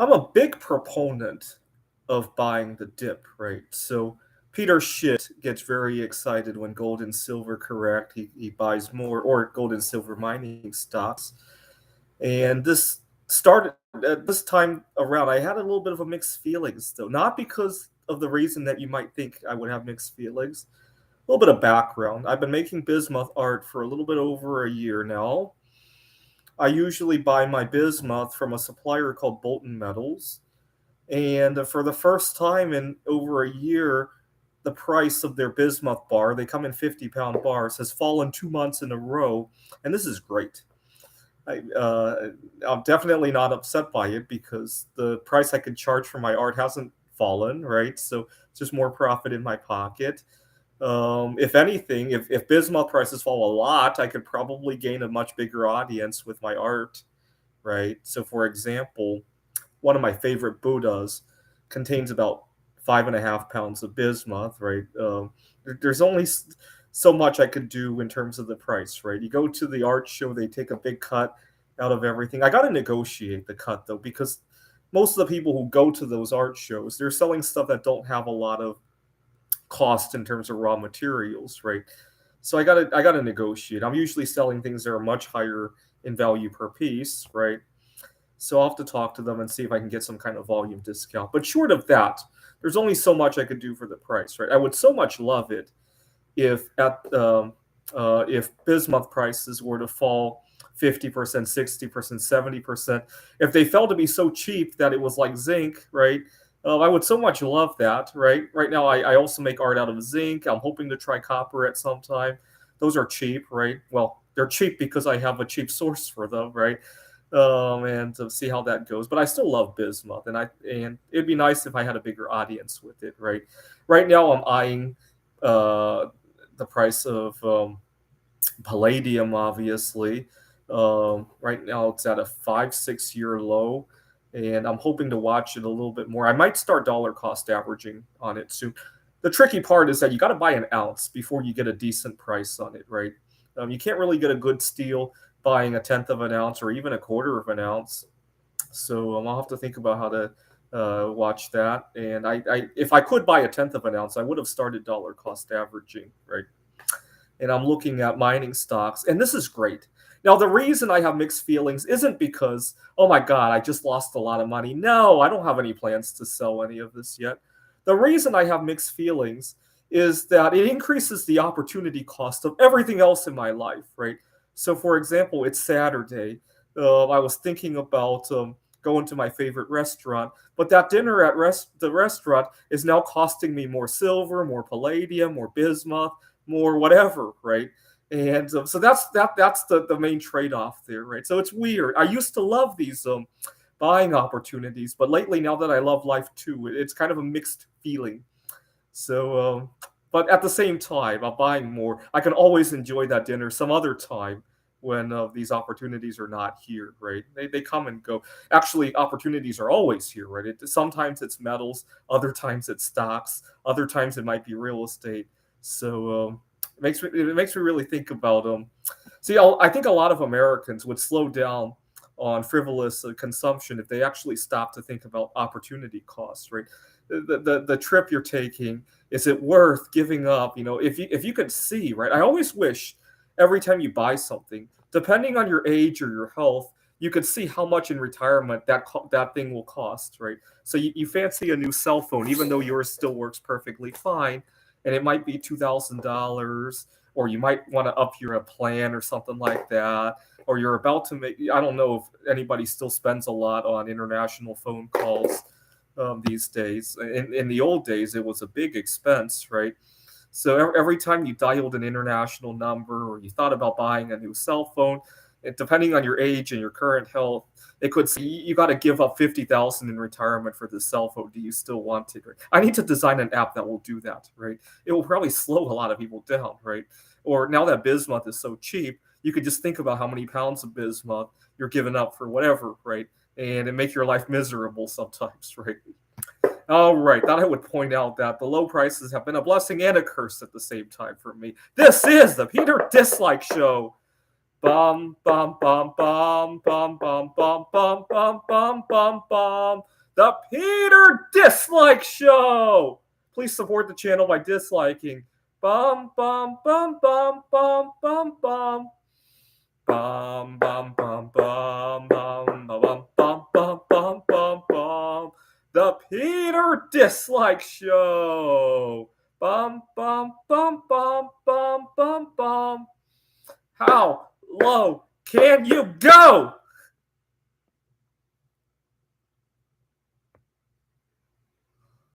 I'm a big proponent of buying the dip, right? So Peter Schitt gets very excited when gold and silver correct. He buys more or gold and silver mining stocks. And this time around, I had a little bit of a mixed feelings though, not because of the reason that you might think I would have mixed feelings. A little bit of background. I've been making bismuth art for a little bit over a year now. I usually buy my bismuth from a supplier called Bolton Metals. And for the first time in over a year, the price of their bismuth bar, they come in 50-pound bars, has fallen 2 months in a row. And this is great. I, uh, I'm definitely not upset by it because the price I could charge for my art hasn't fallen, right? So it's just more profit in my pocket. If anything, if bismuth prices fall a lot, I could probably gain a much bigger audience with my art, right? So, for example, one of my favorite Buddhas contains about 5.5 pounds of bismuth, right? There's only so much I could do in terms of the price, right? You go to the art show, they take a big cut out of everything. I got to negotiate the cut though, because most of the people who go to those art shows, they're selling stuff that don't have a lot of cost in terms of raw materials, right? So I gotta negotiate. I'm usually selling things that are much higher in value per piece, right? So I'll have to talk to them and see if I can get some kind of volume discount. But short of that, there's only so much I could do for the price, right? I would so much love it if bismuth prices were to fall 50%, 60%, 70%. If they fell to be so cheap that it was like zinc, right? I would so much love that, right? Right now, I also make art out of zinc. I'm hoping to try copper at some time. Those are cheap, right? Well, they're cheap because I have a cheap source for them, right? And to see how that goes. But I still love bismuth, and it'd be nice if I had a bigger audience with it, right? Right now, I'm eyeing uh, the price of palladium, obviously. Right now, it's at a 5, 6 year low, and I'm hoping to watch it a little bit more. I might start dollar cost averaging on it soon. The tricky part is that you got to buy an ounce before you get a decent price on it, right? You can't really get a good steal buying a tenth of an ounce or even a quarter of an ounce. So I'll have to think about how to watch that. And if I could buy a tenth of an ounce, I would have started dollar cost averaging, right? And I'm looking at mining stocks, and this is great. Now, the reason I have mixed feelings isn't because, oh my God, I just lost a lot of money. No, I don't have any plans to sell any of this yet. The reason I have mixed feelings is that it increases the opportunity cost of everything else in my life, right? So, for example, it's Saturday. I was thinking about going to my favorite restaurant, but that dinner at the restaurant is now costing me more silver, more palladium, more bismuth, more whatever, right? And so that's the main trade off there, right? So it's weird. I used to love these buying opportunities, but lately, now that I love life too, it's kind of a mixed feeling. So, but at the same time, I'm buying more. I can always enjoy that dinner some other time when these opportunities are not here, right? They come and go. Actually, opportunities are always here, right? Sometimes it's metals, other times it's stocks, other times it might be real estate. So it makes me really think about See, I think a lot of Americans would slow down on frivolous consumption if they actually stop to think about opportunity costs, right? The trip you're taking, is it worth giving up? If you could see, right? I always wish every time you buy something, depending on your age or your health, you could see how much in retirement that thing will cost, right? So you fancy a new cell phone, even though yours still works perfectly fine, and it might be $2,000, or you might want to up your plan or something like that, or you're about to make. I don't know if anybody still spends a lot on international phone calls these days. In the old days, it was a big expense, right? So every time you dialed an international number or you thought about buying a new cell phone, depending on your age and your current health, it could say you got to give up 50,000 in retirement for this cell phone. Do you still want it? Right? I need to design an app that will do that, right? It will probably slow a lot of people down, right? Or now that bismuth is so cheap, you could just think about how many pounds of bismuth you're giving up for whatever, right? And it make your life miserable sometimes, right? All right, thought I would point out that the low prices have been a blessing and a curse at the same time for me. This is the Peter Dislike Show. Bum bum bum bum bum bum bum bum bum bum bum bum. The Peter Dislike Show. Please support the channel by disliking. Bum bum bum bum bum bum bum. Bum bum bum bum bum bum bum bum bum bum bum. The Peter Dislike Show. Bum bum bum bum bum bum bum. How low can you go?